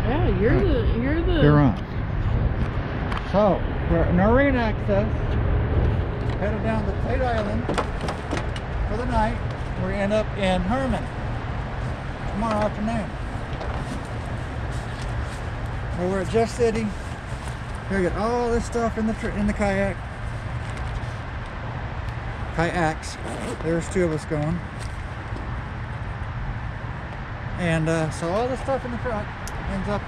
Yeah, you're on. So, we're marine access. Headed down to Tate Island for the night. We're gonna end up in Hermann tomorrow afternoon. Well, we're at Jeff City. Here we got all this stuff in the kayaks. There's two of us going. And so all the stuff in the truck ends up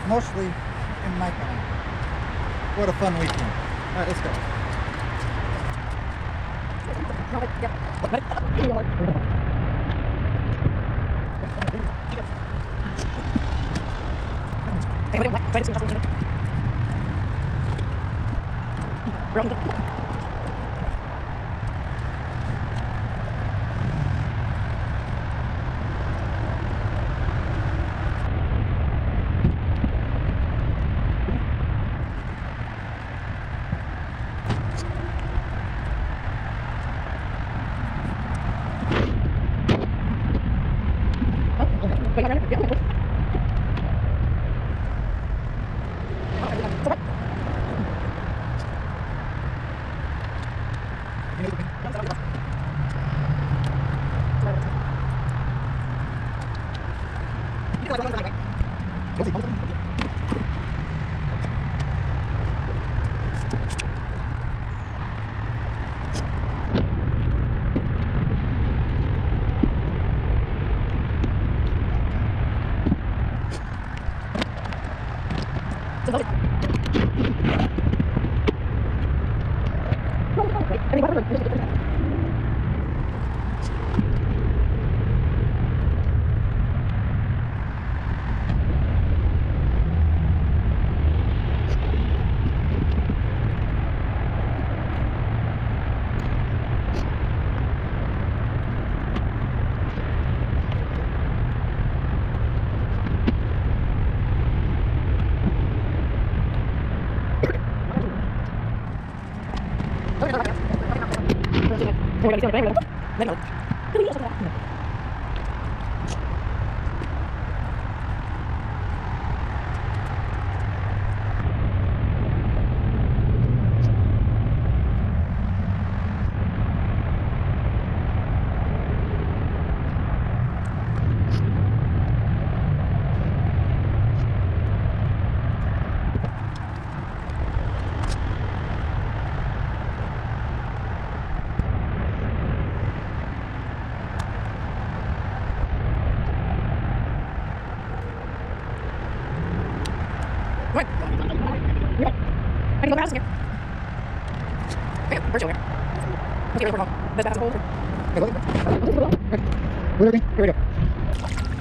mostly in my kayak. What a fun weekend. All right, let's go.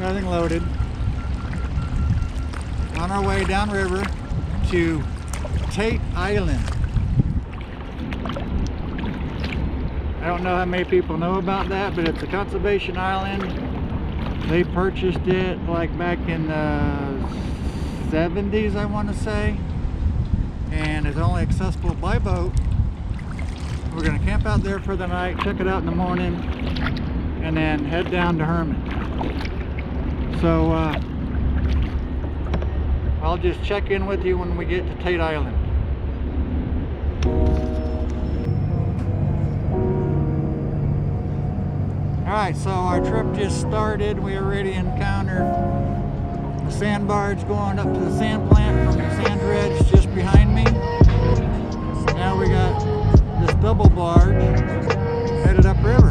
Everything loaded. On our way downriver to Tate Island. I don't know how many people know about that, but it's a conservation island. They purchased it like back in the 70s, I want to say, and it's only accessible by boat. We're going to camp out there for the night, check it out in the morning, and then head down to Hermann. So I'll just check in with you when we get to Tate Island. Alright, so our trip just started. We already encountered the sand barge going up to the sand plant from the sand dredge just behind me. Now we got this double barge headed upriver.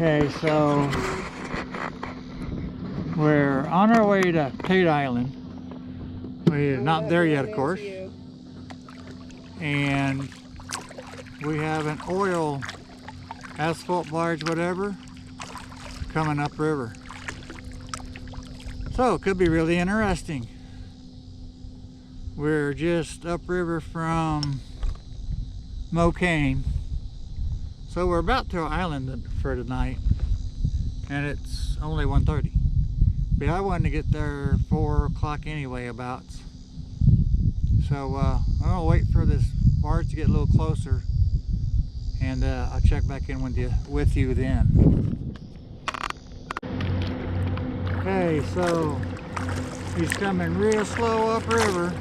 Okay, so we're on our way to Tate Island. We're not there yet, of course. And we have an oil asphalt barge, whatever, coming upriver. So it could be really interesting. We're just upriver from MKA-Matt. So we're about to our island for tonight, and it's only 1:30. But I wanted to get there 4 o'clock anyway, about. So I'm gonna wait for this barge to get a little closer, and I'll check back in with you then. Okay, so he's coming real slow upriver.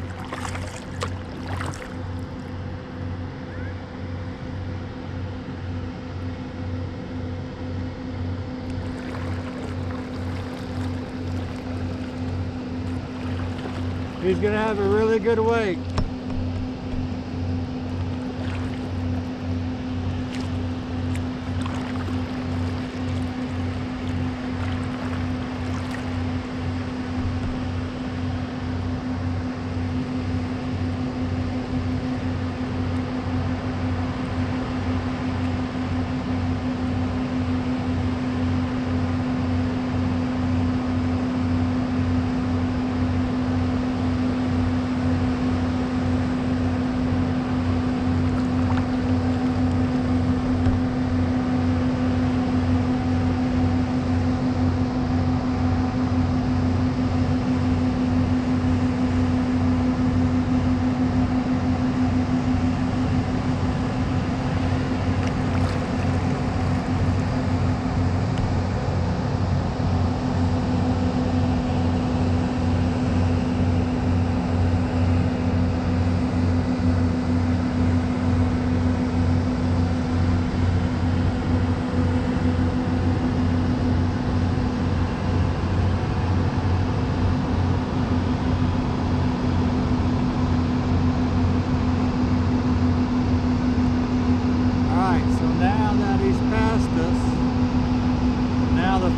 He's gonna have a really good wake.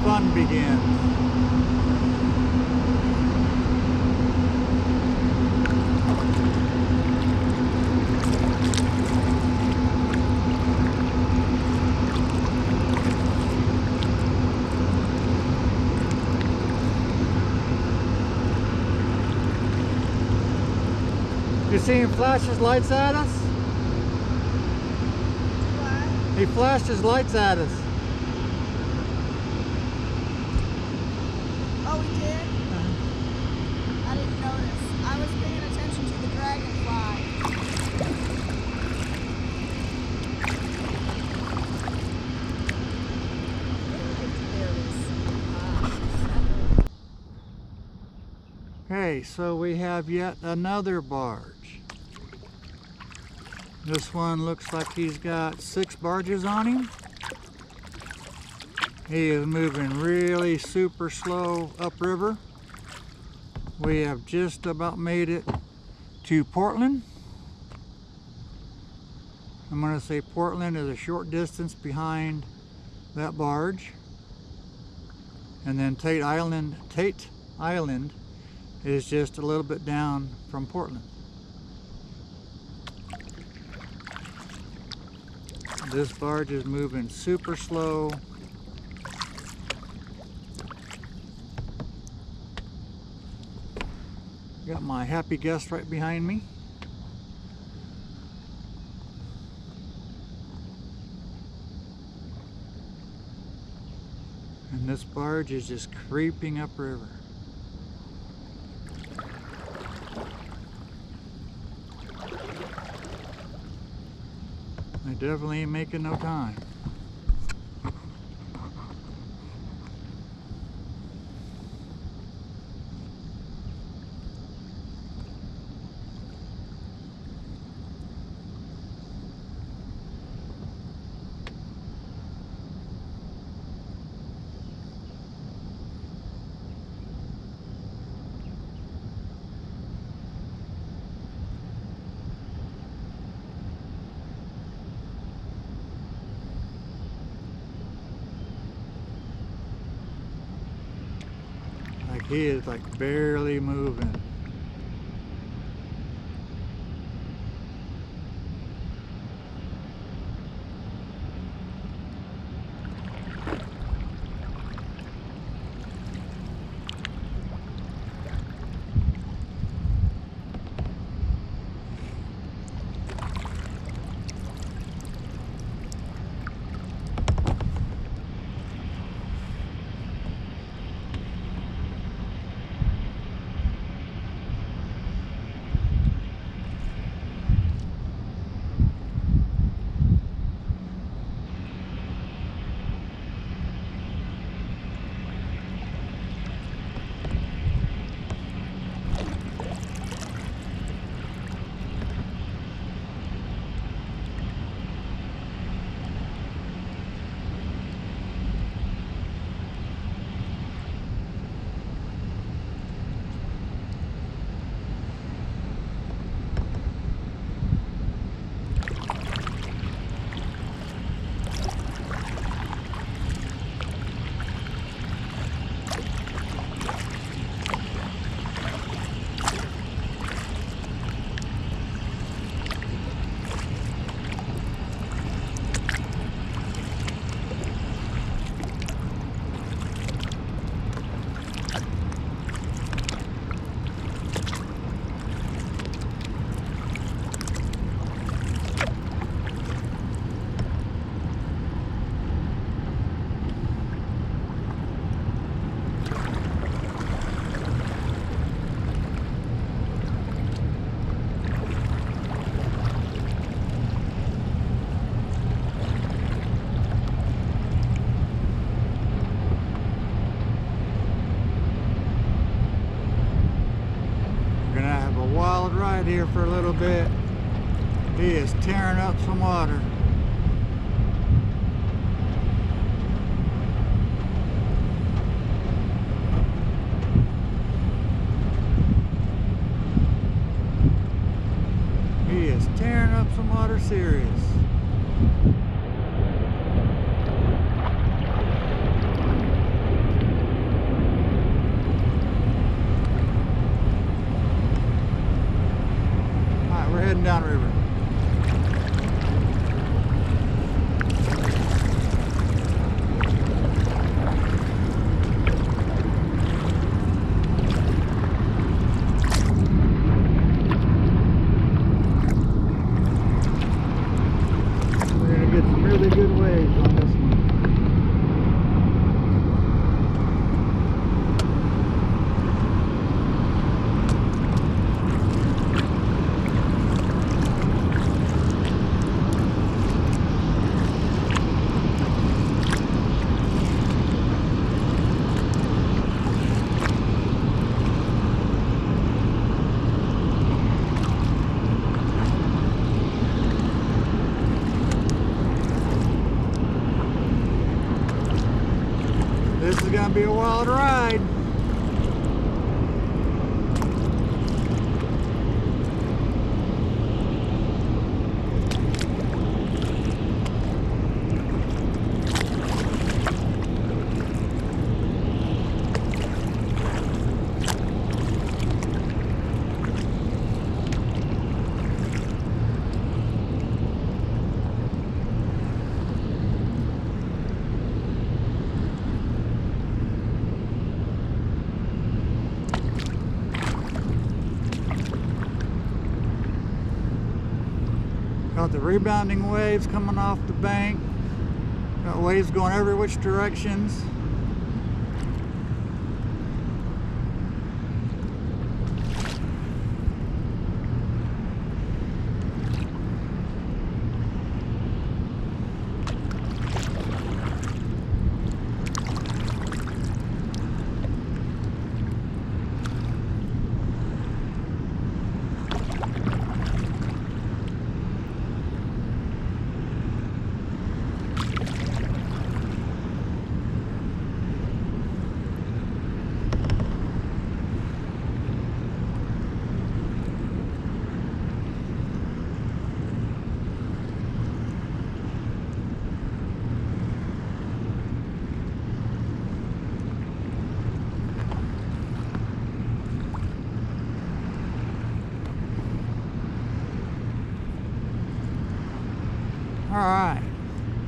Fun begins. You see him flash his lights at us? What? He flashed his lights at us. Oh, we did? I didn't notice. I was paying attention to the dragonfly. Okay, so we have yet another barge. This one looks like he's got 6 barges on him. He is moving really super slow upriver. We have just about made it to Portland. I'm going to say Portland is a short distance behind that barge. And then Tate Island is just a little bit down from Portland. This barge is moving super slow. Got my happy guest right behind me. And this barge is just creeping upriver. They definitely ain't making no time. He is like barely moving. Right here for a little bit. He is tearing up some water. He is tearing up some water serious. Heading downriver. We're gonna get some really good waves on this one. This is gonna be a wild ride. Got the rebounding waves coming off the bank. Got waves going every which directions. Alright,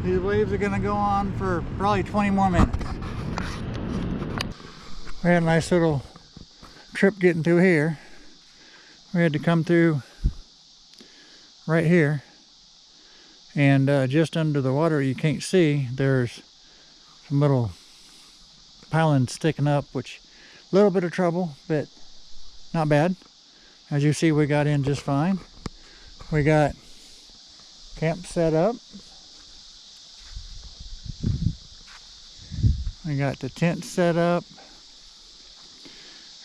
these waves are gonna go on for probably 20 more minutes. We had a nice little trip getting through here. We had to come through right here, and just under the water you can't see, there's some little pilings sticking up, which a little bit of trouble, but not bad. As you see, we got in just fine. We got camp set up. We got the tent set up.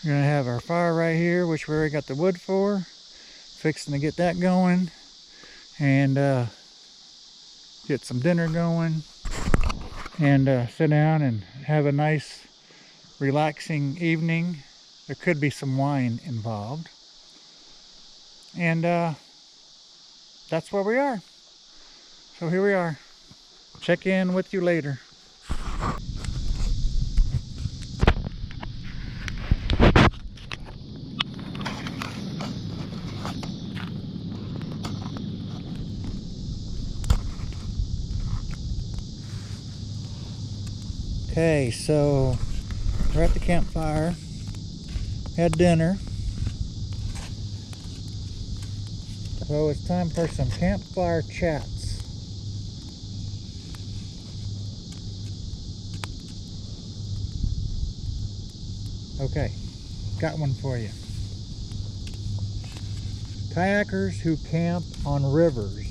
We're gonna have our fire right here, which we already got the wood for. Fixing to get that going, and get some dinner going, and sit down and have a nice relaxing evening. There could be some wine involved, and that's where we are. So here we are. Check in with you later. Okay, so we're at the campfire, had dinner, so it's time for some campfire chats. Okay, got one for you. Kayakers who camp on rivers,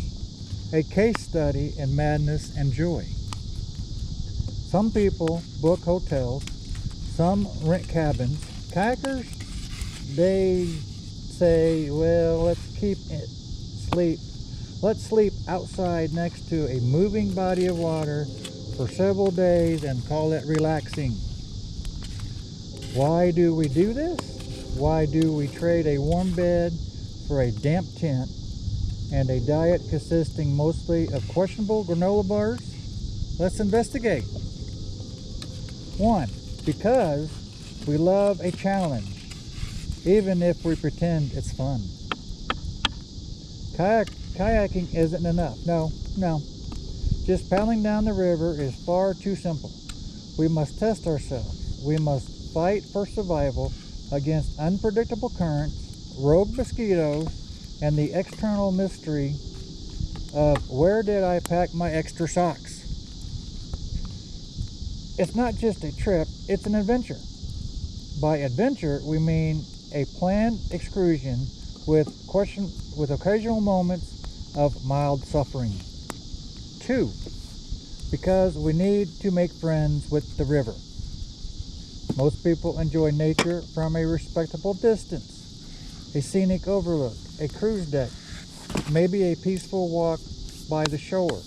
a case study in madness and joy. Some people book hotels, some rent cabins. Kayakers, they say, well, let's sleep outside next to a moving body of water for several days and call it relaxing. Why do we do this? Why do we trade a warm bed for a damp tent and a diet consisting mostly of questionable granola bars? Let's investigate. 1. Because we love a challenge, even if we pretend it's fun. Kayaking isn't enough. No. Just paddling down the river is far too simple. We must test ourselves. We must fight for survival against unpredictable currents, rogue mosquitoes, and the external mystery of where did I pack my extra socks? It's not just a trip, it's an adventure. By adventure, we mean a planned excursion with occasional moments of mild suffering. 2, because we need to make friends with the river. Most people enjoy nature from a respectable distance. A scenic overlook, a cruise deck, maybe a peaceful walk by the shore.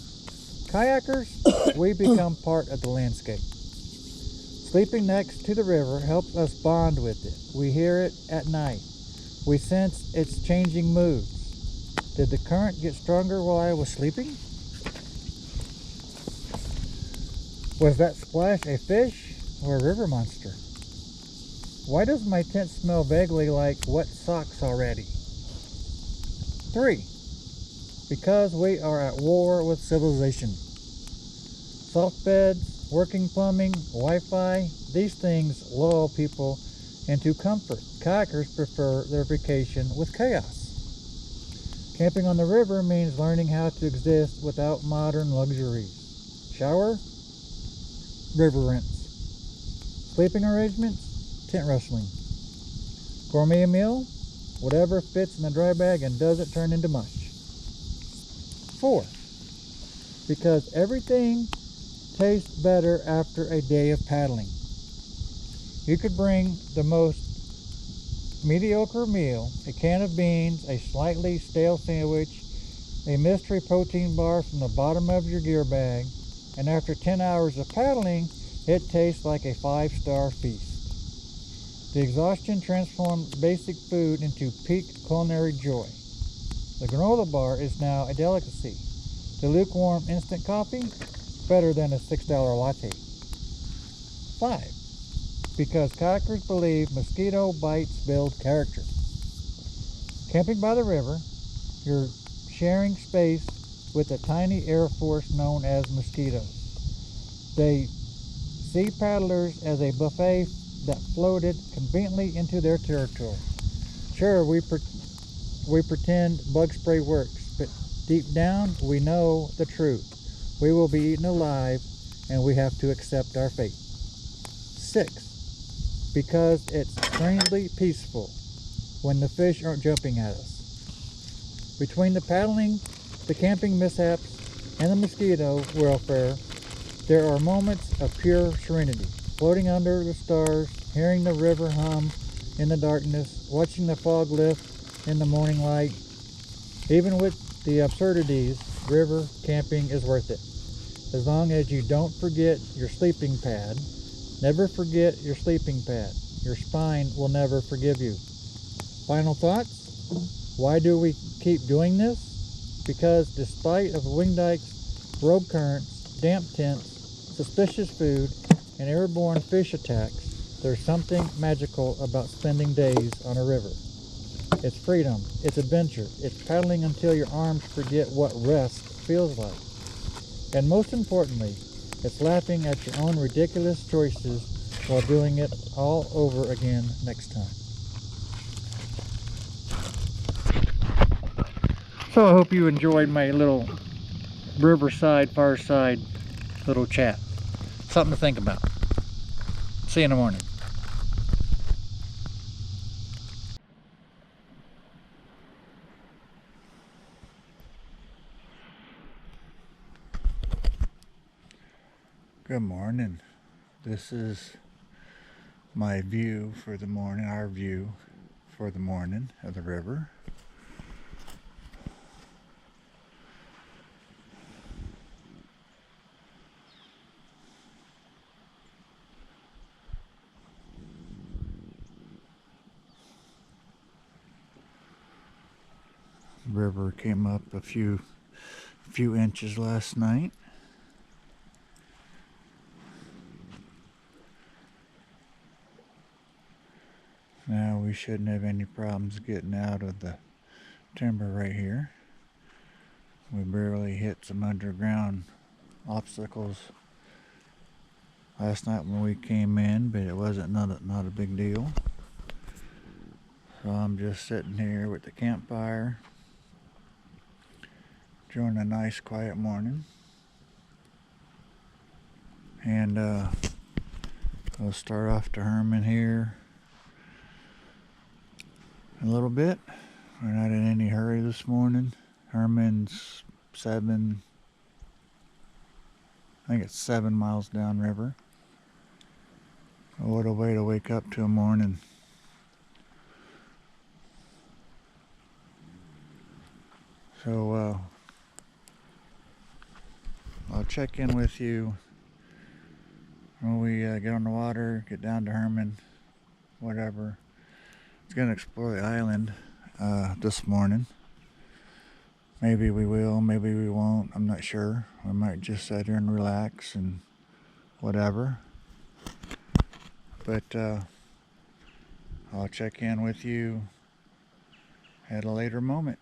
Kayakers, we become part of the landscape. Sleeping next to the river helps us bond with it. We hear it at night. We sense its changing moods. Did the current get stronger while I was sleeping? Was that splash a fish or a river monster? Why does my tent smell vaguely like wet socks already? 3. Because we are at war with civilization. Soft beds, working plumbing, Wi-Fi, these things lull people into comfort. Kayakers prefer their vacation with chaos. Camping on the river means learning how to exist without modern luxuries. Shower, river rinse. Sleeping arrangements, tent rustling. Gourmet meal, whatever fits in the dry bag and doesn't turn into mush. 4. Because everything tastes better after a day of paddling. You could bring the most mediocre meal, a can of beans, a slightly stale sandwich, a mystery protein bar from the bottom of your gear bag, and after 10 hours of paddling, it tastes like a 5-star feast. The exhaustion transforms basic food into peak culinary joy. The granola bar is now a delicacy. The lukewarm instant coffee, better than a $6 latte. 5. Because kayakers believe mosquito bites build character. Camping by the river, you're sharing space with a tiny air force known as mosquitoes. They see paddlers as a buffet that floated conveniently into their territory. Sure, we pretend bug spray works, but deep down we know the truth. We will be eaten alive, and we have to accept our fate. 6. Because it's strangely peaceful when the fish aren't jumping at us. Between the paddling, the camping mishaps, and the mosquito welfare, there are moments of pure serenity. Floating under the stars, hearing the river hum in the darkness, watching the fog lift in the morning light. Even with the absurdities, river camping is worth it. As long as you don't forget your sleeping pad. Never forget your sleeping pad. Your spine will never forgive you. Final thoughts? Why do we keep doing this? Because despite of wing dikes, rogue currents, damp tents, suspicious food, and airborne fish attacks, there's something magical about spending days on a river. It's freedom, it's adventure, it's paddling until your arms forget what rest feels like. And most importantly, it's laughing at your own ridiculous choices while doing it all over again next time. So I hope you enjoyed my little riverside, fireside little chat. Something to think about. See you in the morning. Good morning. This is my view for the morning, our view for the morning of the river. River came up a few inches last night. Now we shouldn't have any problems getting out of the timber right here. We barely hit some underground obstacles last night when we came in, but it wasn't not a big deal. So I'm just sitting here with the campfire, enjoying a nice quiet morning. And we'll start off to Hermann here a little bit. We're not in any hurry this morning. Hermann's 7 miles downriver. What a way to wake up to a morning. So I'll check in with you when we get on the water, get down to Hermann, whatever. It's going to explore the island this morning. Maybe we will, maybe we won't, I'm not sure. We might just sit here and relax and whatever. But I'll check in with you at a later moment.